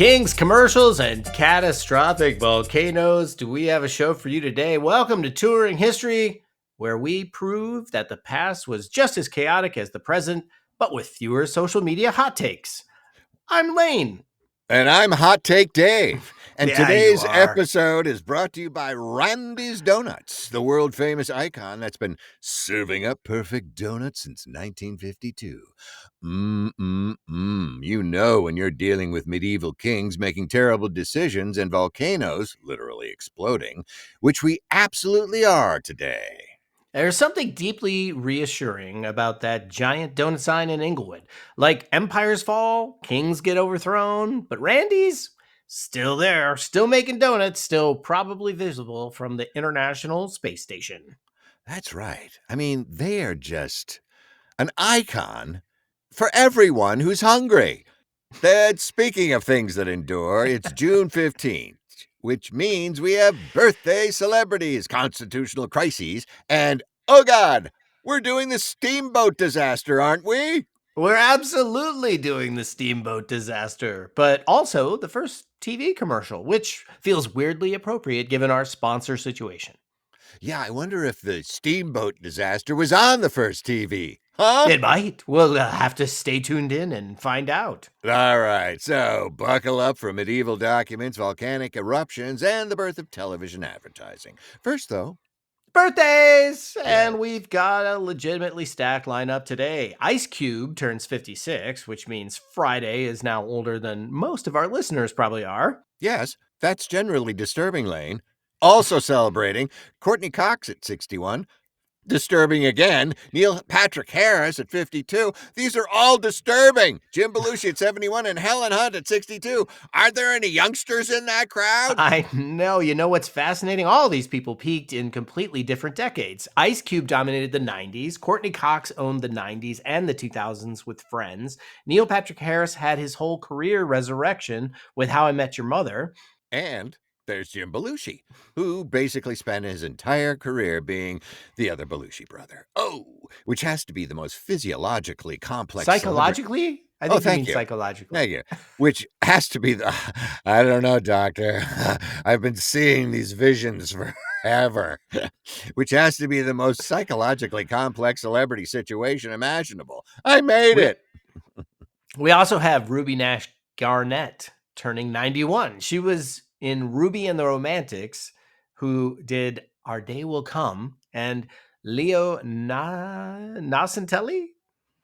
Kings, commercials, and catastrophic volcanoes. Do we have a show for you today? Welcome to Touring History, where we prove that the past was just as chaotic as the present, but with fewer social media hot takes. I'm Lane. And I'm Hot Take Dave. And Yeah, you today's are. episode is brought to you by Randy's Donuts, the world famous icon that's been serving up perfect donuts since 1952. You know when you're dealing with medieval kings making terrible decisions and volcanoes literally exploding, which we absolutely are today. There's something deeply reassuring about that giant donut sign in Inglewood. Like empires fall, kings get overthrown, but Randy's still there, still making donuts, still probably visible from the International Space Station. That's right. I mean, they are just an icon for everyone who's hungry. Speaking of things that endure, it's June 15th, which means we have birthday celebrities, constitutional crises, and, oh God, we're doing the steamboat disaster, aren't we? We're absolutely doing the steamboat disaster, but also the first TV commercial, which feels weirdly appropriate given our sponsor situation. Yeah, I wonder if the steamboat disaster was on the first TV. Huh? It might. We'll have to stay tuned in and find out. All right, so buckle up for medieval documents, volcanic eruptions, and the birth of television advertising. First, though, Birthdays! Yeah. And we've got a legitimately stacked lineup today. Ice Cube turns 56, which means Friday is now older than most of our listeners probably are. Yes, that's generally disturbing, Lane. Also celebrating, Courtney Cox at 61. Disturbing again, Neil Patrick Harris at 52. These are all disturbing. Jim Belushi at 71 and Helen Hunt at 62. Are there any youngsters in that crowd? I know. You know what's fascinating? All these people peaked in completely different decades. Ice Cube dominated the 90s. Courtney Cox owned the 90s and the 2000s with Friends. Neil Patrick Harris had his whole career resurrection with How I Met Your Mother. And there's Jim Belushi, who basically spent his entire career being the other Belushi brother. Oh, which has to be the most physiologically complex Psychologically? I think you mean you. psychologically. Thank you. Which has to be the, I don't know, doctor. I've been seeing these visions forever. Which has to be the most psychologically complex celebrity situation imaginable. I made it. We also have Ruby Nash Garnett turning 91. She was in Ruby and the Romantics, who did Our Day Will Come, and Leo Nasantelli?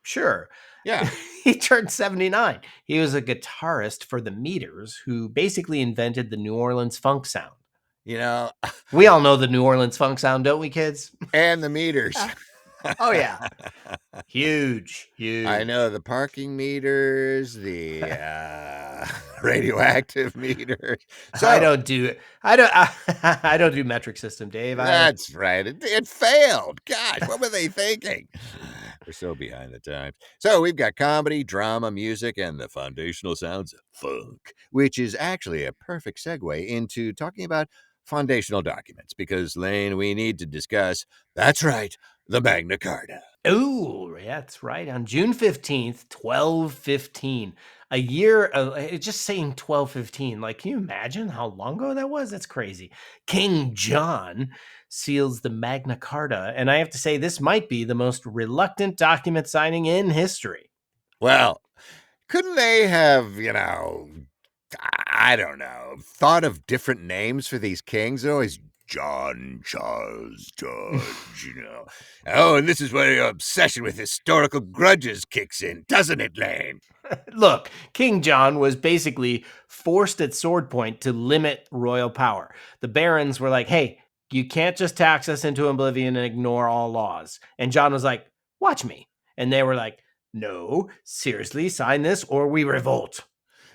Sure. Yeah. He turned 79. He was a guitarist for the Meters, who basically invented the New Orleans funk sound. You know, we all know the New Orleans funk sound, don't we, kids? And the meters. Oh, yeah. Huge. I know the parking meters, the radioactive meters. So, I don't do metric system, Dave. That's right. It failed. Gosh, what were they thinking? We're so behind the times. So we've got comedy, drama, music, and the foundational sounds of funk, which is actually a perfect segue into talking about foundational documents because, Lane, we need to discuss, that's right, the Magna Carta. Oh, that's right. On June 15th, 1215, a year, just saying 1215, like, can you imagine how long ago that was? That's crazy. King John seals the Magna Carta, and I have to say, this might be the most reluctant document signing in history. Well, couldn't they have, I don't know, thought of different names for these kings? They're always John, Charles, George, Oh, and this is where your obsession with historical grudges kicks in, doesn't it, Lane? Look, King John was basically forced at sword point to limit royal power. The barons were like, hey, you can't just tax us into oblivion and ignore all laws. And John was like, watch me. And they were like, no, seriously, sign this or we revolt.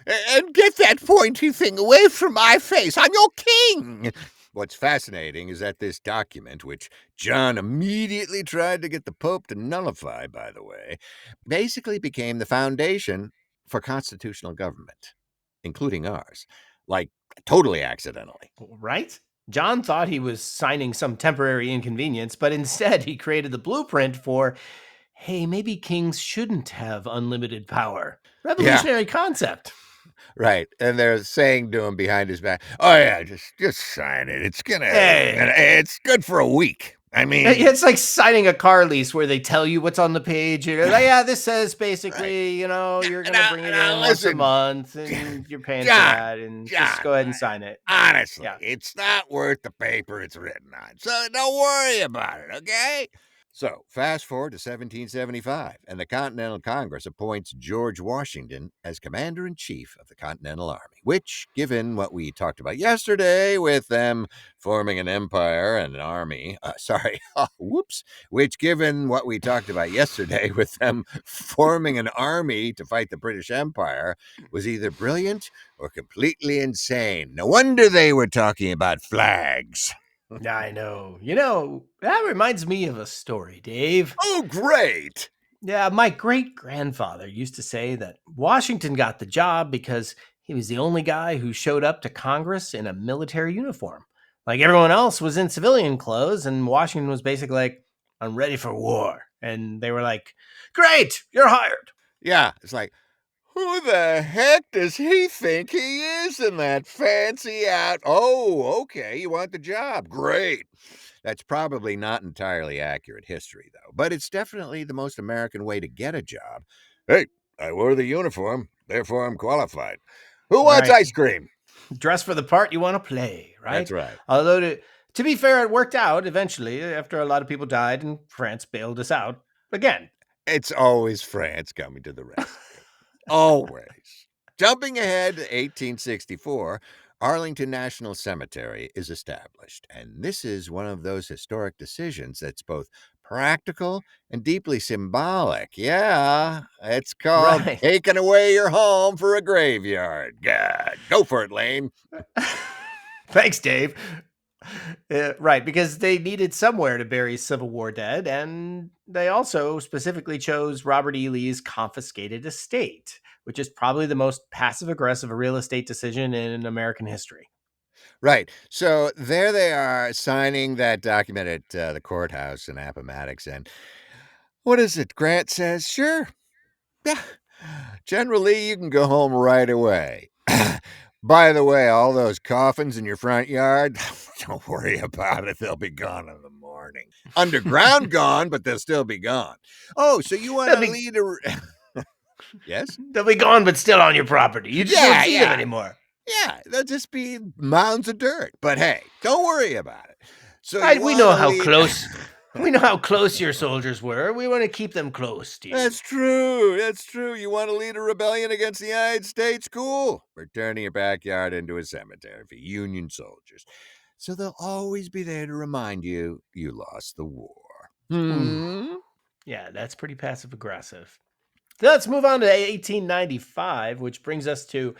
And get that pointy thing away from my face. I'm your king. What's fascinating is that this document, which John immediately tried to get the Pope to nullify, by the way, basically became the foundation for constitutional government, including ours, like totally accidentally. Right? John thought he was signing some temporary inconvenience, but instead he created the blueprint for, hey, maybe kings shouldn't have unlimited power. Revolutionary concept. Right, and they're saying to him behind his back, "Oh, yeah, just sign it. Hey, It's good for a week." I mean, it's like signing a car lease where they tell you what's on the page. You're like, yeah, this says right. basically, you're gonna Now bring it now in once a listen, month, and you're paying for John, that, and just John, go ahead and sign it. honestly, Yeah. it's not worth the paper it's written on, so don't worry about it, okay? So, fast forward to 1775, and the Continental Congress appoints George Washington as Commander in Chief of the Continental Army, which, given what we talked about yesterday with them forming an empire and an army, whoops, which, given what we talked about yesterday with them forming an army to fight the British Empire, was either brilliant or completely insane. No wonder they were talking about flags. Yeah, I know. That reminds me of a story, Dave. Oh, great. Yeah, my great grandfather used to say that Washington got the job because he was the only guy who showed up to Congress in a military uniform. Like everyone else was in civilian clothes, and Washington was basically like, I'm ready for war. And they were like, great, you're hired. Yeah, it's like, who the heck does he think he is in that fancy out? Oh, okay, you want the job. Great. That's probably not entirely accurate history, though, but it's definitely the most American way to get a job. Hey, I wore the uniform, therefore I'm qualified. Who wants Right. ice cream? Dress for the part you want to play, That's right? right. Although, to be fair, it worked out eventually after a lot of people died and France bailed us out again. It's always France coming to the rescue. Always. Jumping ahead to 1864, Arlington National Cemetery is established, and this is one of those historic decisions that's both practical and deeply symbolic. Yeah, it's called Right. taking away your home for a graveyard. God, go for it, Lane. Thanks, Dave. Right, because they needed somewhere to bury Civil War dead, and they also specifically chose Robert E. Lee's confiscated estate, which is probably the most passive aggressive real estate decision in American history. Right. So there they are signing that document at the courthouse in Appomattox. And what is it? Grant says, sure. Yeah. Generally, you can go home right away. By the way, all those coffins in your front yard, don't worry about it. They'll be gone in the morning. Underground gone, but they'll still be gone. Oh, so you want they'll to be lead a. Yes? they'll be gone, but still on your property. You just won't Yeah, see them yeah. anymore. Yeah, they'll just be mounds of dirt. But hey, don't worry about it. So you Right, we want know to how lead. close we know how close your soldiers were. We want to keep them close to you. That's true. That's true. You want to lead a rebellion against the United States? Cool. We're turning your backyard into a cemetery for Union soldiers. So they'll always be there to remind you you lost the war. Ooh, Hmm. yeah, that's pretty passive aggressive. Let's move on to 1895, which brings us to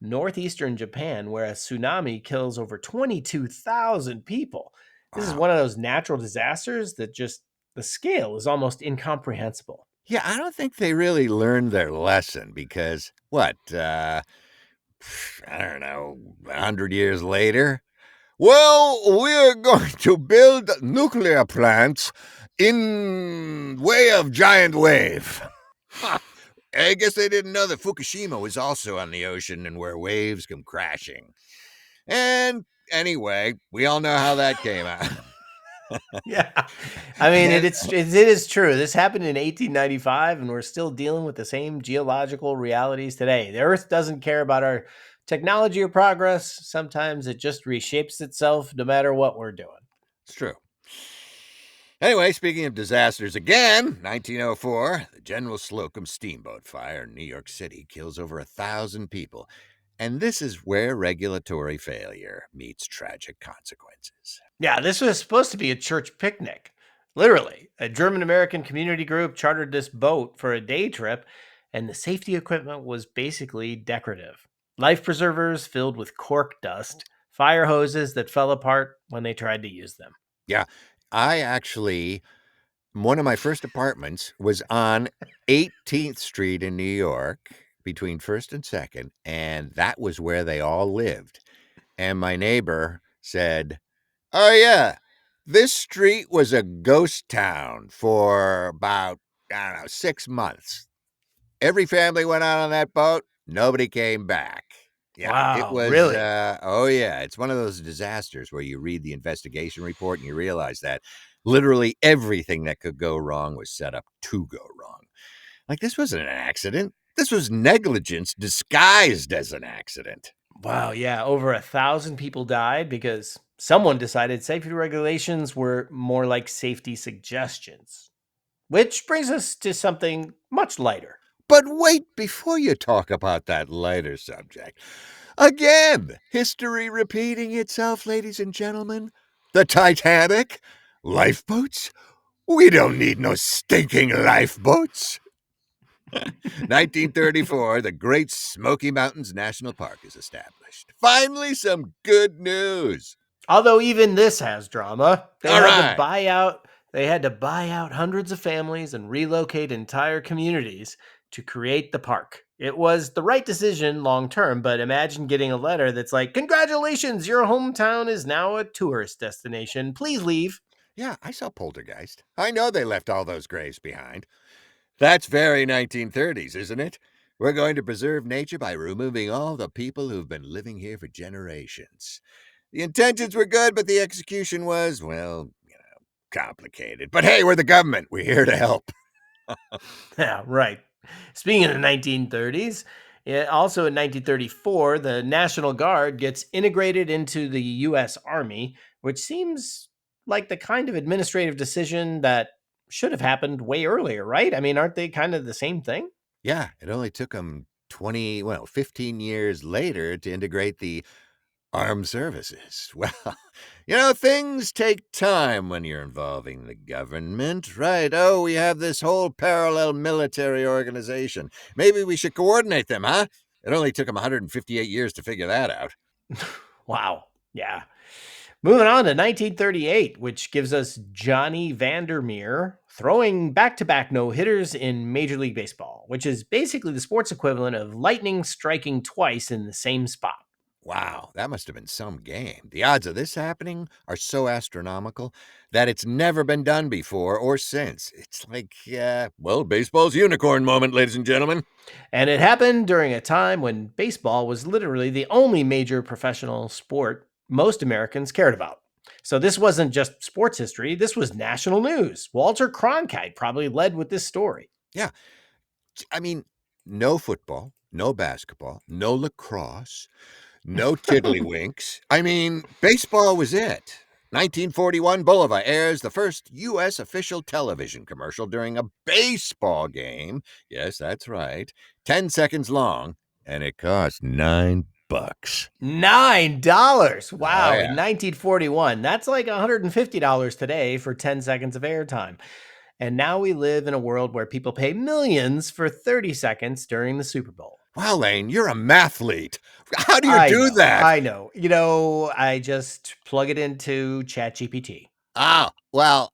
northeastern Japan, where a tsunami kills over 22,000 people. This is Wow. one of those natural disasters that just the scale is almost incomprehensible. Yeah, I don't think they really learned their lesson because what? I don't know. 100 years later. Well, we're going to build nuclear plants in way of giant wave. I guess they didn't know that Fukushima was also on the ocean and where waves come crashing. And anyway, we all know how that came out. Yeah. I mean, And it is true. This happened in 1895, and we're still dealing with the same geological realities today. The Earth doesn't care about our technology or progress. Sometimes it just reshapes itself no matter what we're doing. it's true. Anyway, speaking of disasters again, 1904, the General Slocum steamboat fire in New York City kills over 1,000 people. And this is where regulatory failure meets tragic consequences. Yeah, this was supposed to be a church picnic. Literally, a German American community group chartered this boat for a day trip, and the safety equipment was basically decorative. Life preservers filled with cork dust, fire hoses that fell apart when they tried to use them. Yeah, I actually, one of my first apartments was on 18th Street in New York between 1st and 2nd, and that was where they all lived. And my neighbor said, oh, yeah, this street was a ghost town for about, I don't know, 6 months. Every family went out on that boat. Nobody came back. Yeah, it Wow, was, really? oh, yeah, it's one of those disasters where you read the investigation report and you realize that literally everything that could go wrong was set up to go wrong. Like, this wasn't an accident. This was negligence disguised as an accident. Wow, yeah, over 1,000 people died because someone decided safety regulations were more like safety suggestions. Which brings us to something much lighter. But wait, before you talk about that lighter subject, again, history repeating itself, ladies and gentlemen. The Titanic? Lifeboats? We don't need no stinking lifeboats. 1934, the Great Smoky Mountains National Park is established. Finally, some good news. Although even this has drama. All right. They had to buy out hundreds of families and relocate entire communities to create the park. It was the right decision long term, but imagine getting a letter that's like, "Congratulations, your hometown is now a tourist destination. Please leave." Yeah, I saw Poltergeist. I know they left all those graves behind. That's very 1930s, isn't it? We're going to preserve nature by removing all the people who've been living here for generations. The intentions were good, but the execution was, well, complicated. But hey, we're the government. We're here to help. Yeah, right. Speaking of the 1930s, also in 1934, the National Guard gets integrated into the U.S. Army, which seems like the kind of administrative decision that should have happened way earlier, right? I mean, aren't they kind of the same thing? Yeah, it only took them 15 years later to integrate the armed services. Well, things take time when you're involving the government, right? Oh, we have this whole parallel military organization. Maybe we should coordinate them, huh? It only took them 158 years to figure that out. Wow. Yeah. Moving on to 1938, which gives us Johnny Vandermeer throwing back to back no hitters in Major League Baseball, which is basically the sports equivalent of lightning striking twice in the same spot. Wow, that must have been some game. The odds of this happening are so astronomical that it's never been done before or since. It's like, baseball's unicorn moment, ladies and gentlemen. And it happened during a time when baseball was literally the only major professional sport most Americans cared about. So this wasn't just sports history, this was national news. Walter Cronkite probably led with this story. Yeah, I mean, no football, no basketball, no lacrosse, no tiddlywinks. I mean, baseball was it. 1941, Bulova airs the first U.S. official television commercial during a baseball game. Yes, that's right. 10 seconds long, and it cost $9. $9. Oh, Wow, in yeah. 1941. That's like $150 today for 10 seconds of airtime. And now we live in a world where people pay millions for 30 seconds during the Super Bowl. Wow, Lane, you're a mathlete. How do you I do know, that? I know. I just plug it into ChatGPT. Oh, well,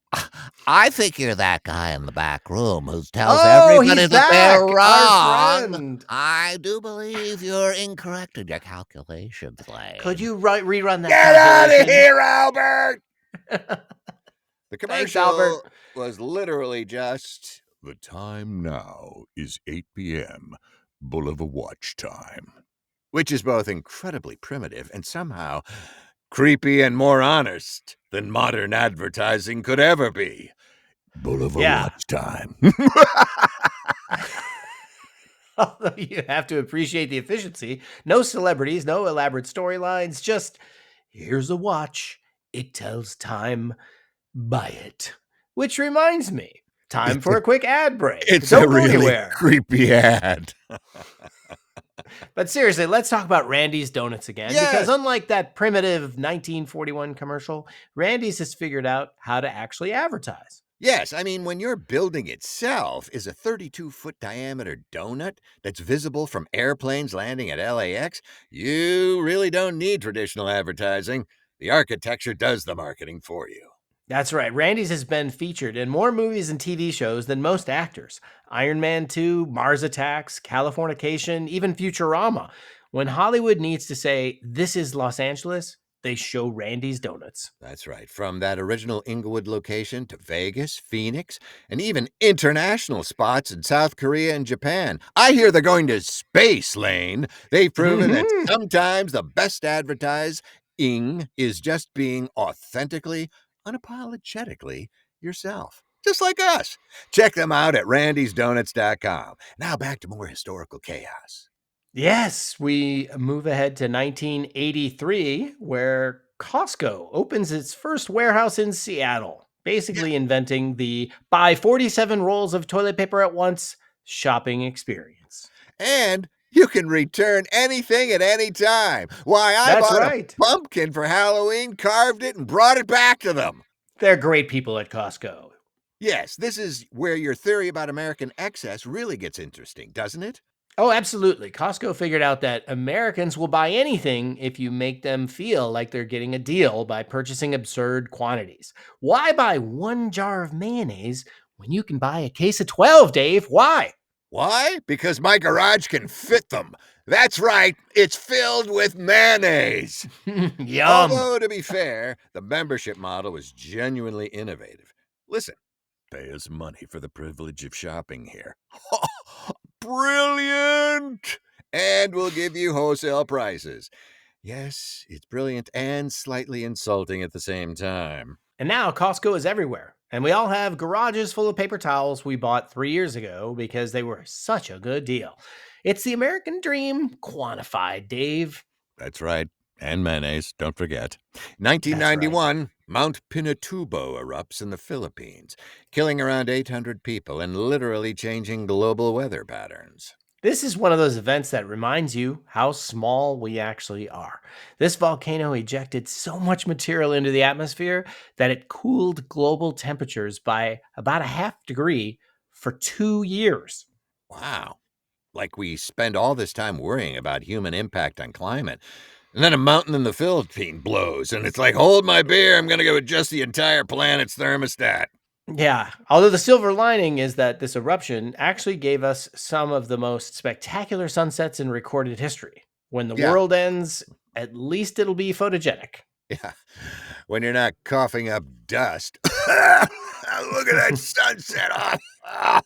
I think you're that guy in the back room who tells Oh, he's everybody that they're back, our wrong. friend. I do believe you're incorrect in your calculations, Could Lane. you rerun that Get out of calculation? here, Albert! The Thanks, Albert. commercial was literally just, the time now is 8 p.m., Bulova watch time. Which is both incredibly primitive and somehow creepy and more honest than modern advertising could ever be. Bulova Yeah. watch time. Although you have to appreciate the efficiency. No celebrities, no elaborate storylines, just here's a watch. It tells time. Buy it. Which reminds me, time It's for a a quick ad break. it's a Don't go really anywhere. creepy ad. But seriously, let's talk about Randy's Donuts again, because Yes. unlike that primitive 1941 commercial, Randy's has figured out how to actually advertise. Yes, I mean, when your building itself is a 32-foot diameter donut that's visible from airplanes landing at LAX, you really don't need traditional advertising. The architecture does the marketing for you. That's right. Randy's has been featured in more movies and TV shows than most actors. Iron Man 2, Mars Attacks, Californication, even Futurama. When Hollywood needs to say, this is Los Angeles, they show Randy's Donuts. That's right. From that original Inglewood location to Vegas, Phoenix, and even international spots in South Korea and Japan. I hear they're going to space, Lane. They've proven that Mhm. sometimes the best advertising is just being authentically, unapologetically yourself. Just like us. Check them out at randysdonuts.com. Now back to more historical chaos. Yes, we move ahead to 1983, where Costco opens its first warehouse in Seattle, Yeah. basically inventing the buy 47 rolls of toilet paper at once shopping experience. And you can return anything at any time. Why, I That's bought a right. pumpkin for Halloween, carved it, and brought it back to them. They're great people at Costco. Yes, this is where your theory about American excess really gets interesting, doesn't it? Oh, absolutely. Costco figured out that Americans will buy anything if you make them feel like they're getting a deal by purchasing absurd quantities. Why buy one jar of mayonnaise when you can buy a case of 12, Dave? Why? Why? Because my garage can fit them. That's right, it's filled with mayonnaise. Yum. Although, to be fair, the membership model was genuinely innovative. Listen, pay us money for the privilege of shopping here. Brilliant! And we'll give you wholesale prices. Yes, it's brilliant and slightly insulting at the same time. And now Costco is everywhere. And we all have garages full of paper towels we bought 3 years ago because they were such a good deal. It's the American dream quantified, Dave. That's right. And mayonnaise, don't forget. That's right. 1991, Mount Pinatubo erupts in the Philippines, killing around 800 people and literally changing global weather patterns. This is one of those events that reminds you how small we actually are. This volcano ejected so much material into the atmosphere that it cooled global temperatures by about a half degree for 2 years. Wow. Like we spend all this time worrying about human impact on climate. And then a mountain in the Philippines blows, and it's like, hold my beer, I'm going to go adjust the entire planet's thermostat. Yeah, although the silver lining is that this eruption actually gave us some of the most spectacular sunsets in recorded history. When the Yeah, world ends, at least it'll be photogenic. yeah. When you're not coughing up dust. Look at that sunset off.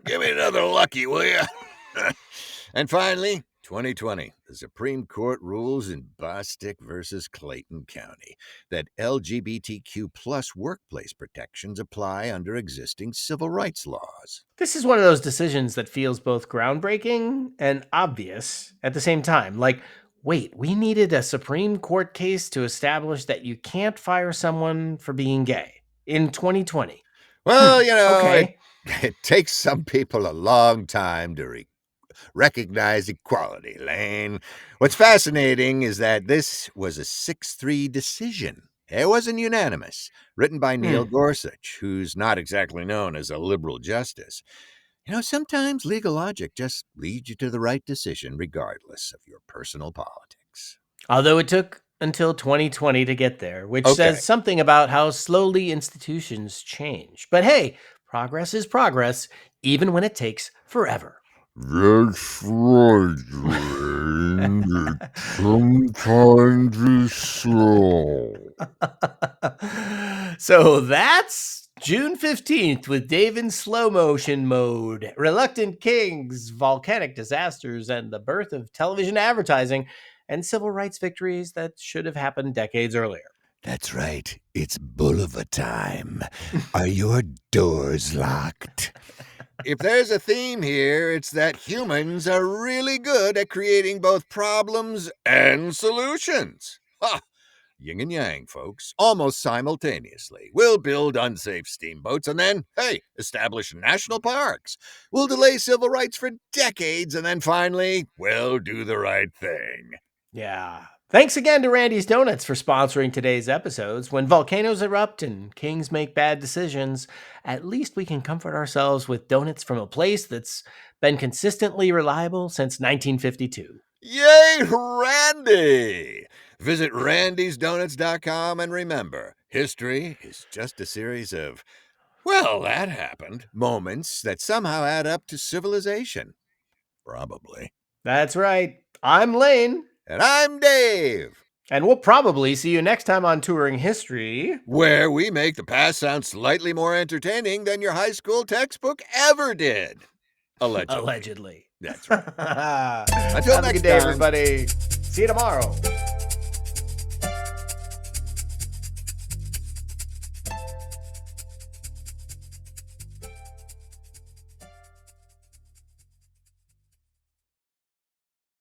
Give me another lucky, will you? And finally, 2020, the Supreme Court rules in Bostic versus Clayton County that LGBTQ plus workplace protections apply under existing civil rights laws. This is one of those decisions that feels both groundbreaking and obvious at the same time. Like, wait, we needed a Supreme Court case to establish that you can't fire someone for being gay in 2020. Well, Okay. it takes some people a long time to recognize equality, Lane. What's fascinating is that this was a 6-3 decision. It wasn't unanimous, written by Neil Hmm. Gorsuch, who's not exactly known as a liberal justice. Sometimes legal logic just leads you to the right decision, regardless of your personal politics. Although it took until 2020 to get there, which Okay. says something about how slowly institutions change. But hey, progress is progress, even when it takes forever. That's right, Lane. It sometimes is slow. So that's June 15th with Dave in slow motion mode, Reluctant Kings, volcanic disasters, and the birth of television advertising and civil rights victories that should have happened decades earlier. That's right. It's Boulevard time. Are your doors locked? If there's a theme here, it's that humans are really good at creating both problems and solutions. Ha! Yin and yang, folks, almost simultaneously. We'll build unsafe steamboats and then, hey, establish national parks. We'll delay civil rights for decades and then finally, we'll do the right thing. Yeah. Thanks again to Randy's Donuts for sponsoring today's episodes. When volcanoes erupt and kings make bad decisions, at least we can comfort ourselves with donuts from a place that's been consistently reliable since 1952. Yay, Randy! Visit randysdonuts.com and remember, history is just a series of, well, that happened, moments that somehow add up to civilization. Probably. That's right. I'm Lane. And I'm Dave. And we'll probably see you next time on Touring History, where we make the past sound slightly more entertaining than your high school textbook ever did. Allegedly. allegedly. That's right. Until Have a next good day, time. everybody. See you tomorrow.